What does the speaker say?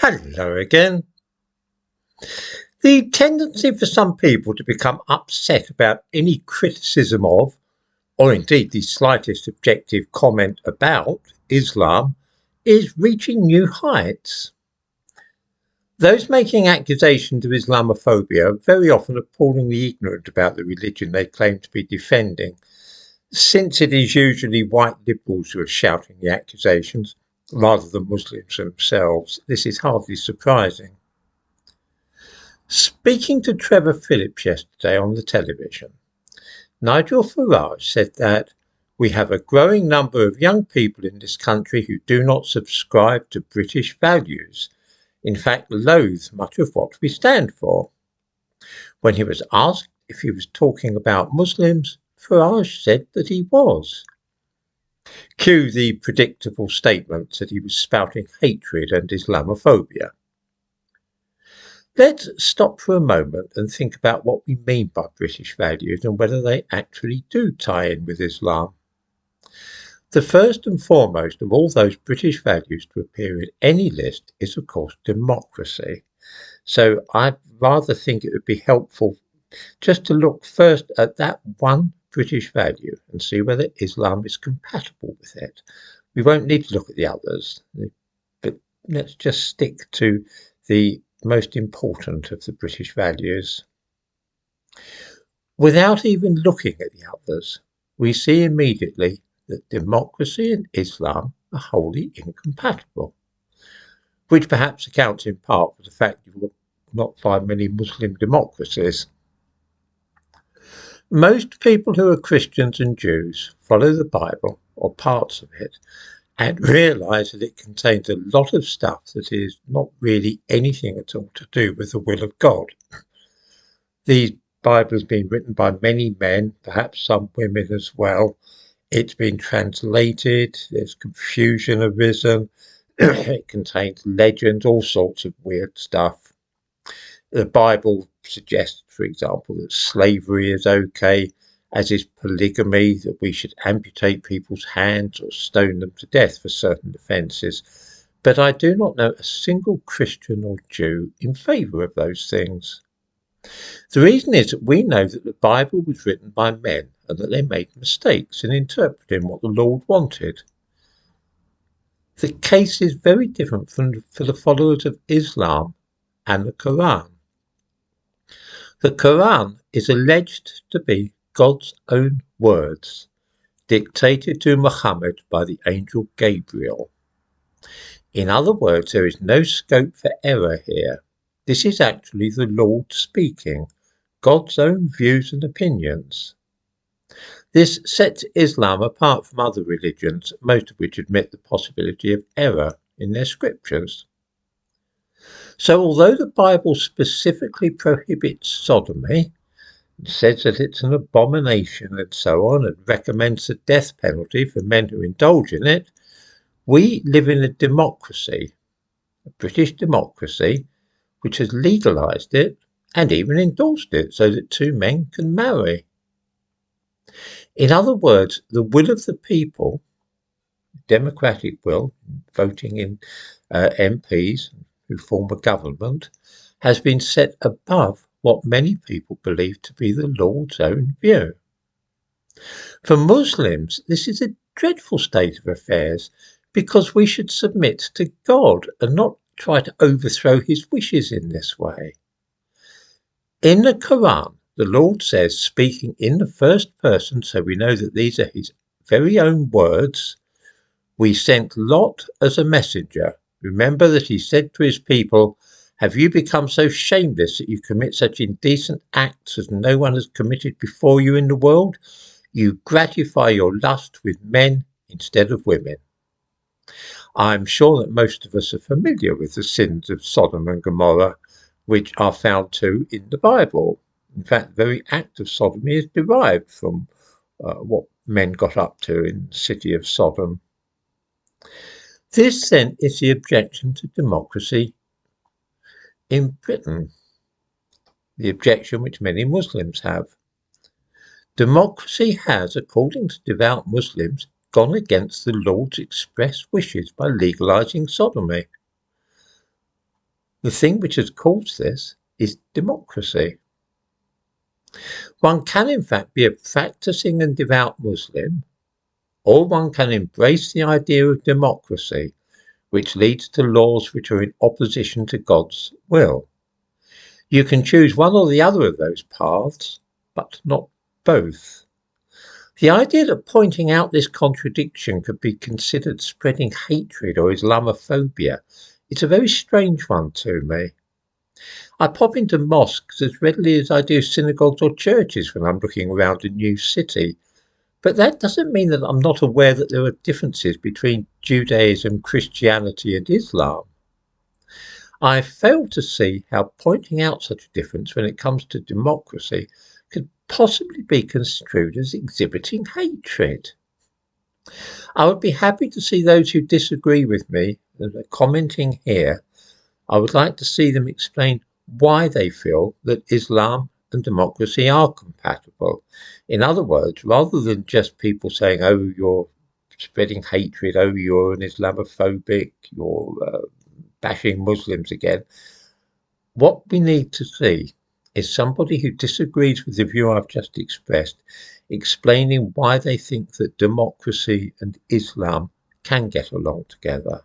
Hello again. The tendency for some people to become upset about any criticism of, or indeed the slightest objective comment about, Islam is reaching new heights. Those making accusations of Islamophobia are very often appallingly ignorant about the religion they claim to be defending, since it is usually white liberals who are shouting the accusations rather than Muslims themselves. This is hardly surprising. Speaking to Trevor Phillips yesterday on the television, Nigel Farage said that we have a growing number of young people in this country who do not subscribe to British values, in fact loathe much of what we stand for. When he was asked if he was talking about Muslims, Farage said that he was. Cue the predictable statements that he was spouting hatred and Islamophobia. Let's stop for a moment and think about what we mean by British values and whether they actually do tie in with Islam. The first and foremost of all those British values to appear in any list is, of course, democracy. So I'd rather think it would be helpful just to look first at that one British value and see whether Islam is compatible with it. We won't need to look at the others, but let's just stick to the most important of the British values. Without even looking at the others, we see immediately that democracy and Islam are wholly incompatible, which perhaps accounts in part for the fact you will not find many Muslim democracies. Most people who are Christians and Jews follow the Bible, or parts of it, and realise that it contains a lot of stuff that is not really anything at all to do with the will of God. The Bible has been written by many men, perhaps some women as well. It's been translated, there's confusion arisen, it contains legends, all sorts of weird stuff. The Bible suggests, for example, that slavery is okay, as is polygamy, that we should amputate people's hands or stone them to death for certain offences. But I do not know a single Christian or Jew in favour of those things. The reason is that we know that the Bible was written by men and that they made mistakes in interpreting what the Lord wanted. The case is very different for the followers of Islam and the Quran. The Quran is alleged to be God's own words, dictated to Muhammad by the angel Gabriel. In other words, there is no scope for error here. This is actually the Lord speaking, God's own views and opinions. This sets Islam apart from other religions, most of which admit the possibility of error in their scriptures. So although the Bible specifically prohibits sodomy, says that it's an abomination and so on, and recommends the death penalty for men who indulge in it, we live in a democracy, a British democracy, which has legalised it and even endorsed it so that two men can marry. In other words, the will of the people, democratic will, voting in MPs who form a government, has been set above what many people believe to be the Lord's own view. For Muslims, this is a dreadful state of affairs because we should submit to God and not try to overthrow his wishes in this way. In the Quran, the Lord says, speaking in the first person, so we know that these are his very own words, "We sent Lot as a messenger. Remember that he said to his people, 'Have you become so shameless that you commit such indecent acts as no one has committed before you in the world? You gratify your lust with men instead of women.'" I'm sure that most of us are familiar with the sins of Sodom and Gomorrah, which are found too in the Bible. In fact, the very act of sodomy is derived from what men got up to in the city of Sodom. This then is the objection to democracy in Britain, the objection which many Muslims have. Democracy has, according to devout Muslims, gone against the Lord's express wishes by legalising sodomy. The thing which has caused this is democracy. One can in fact be a practicing and devout Muslim, or one can embrace the idea of democracy, which leads to laws which are in opposition to God's will. You can choose one or the other of those paths, but not both. The idea that pointing out this contradiction could be considered spreading hatred or Islamophobia is a very strange one to me. I pop into mosques as readily as I do synagogues or churches when I'm looking around a new city, but that doesn't mean that I'm not aware that there are differences between Judaism, Christianity and Islam. I fail to see how pointing out such a difference when it comes to democracy could possibly be construed as exhibiting hatred. I would be happy to see those who disagree with me commenting here. I would like to see them explain why they feel that Islam and democracy are compatible. In other words, rather than just people saying, oh, you're spreading hatred, oh, you're an Islamophobic, you're bashing Muslims again. What we need to see is somebody who disagrees with the view I've just expressed, explaining why they think that democracy and Islam can get along together.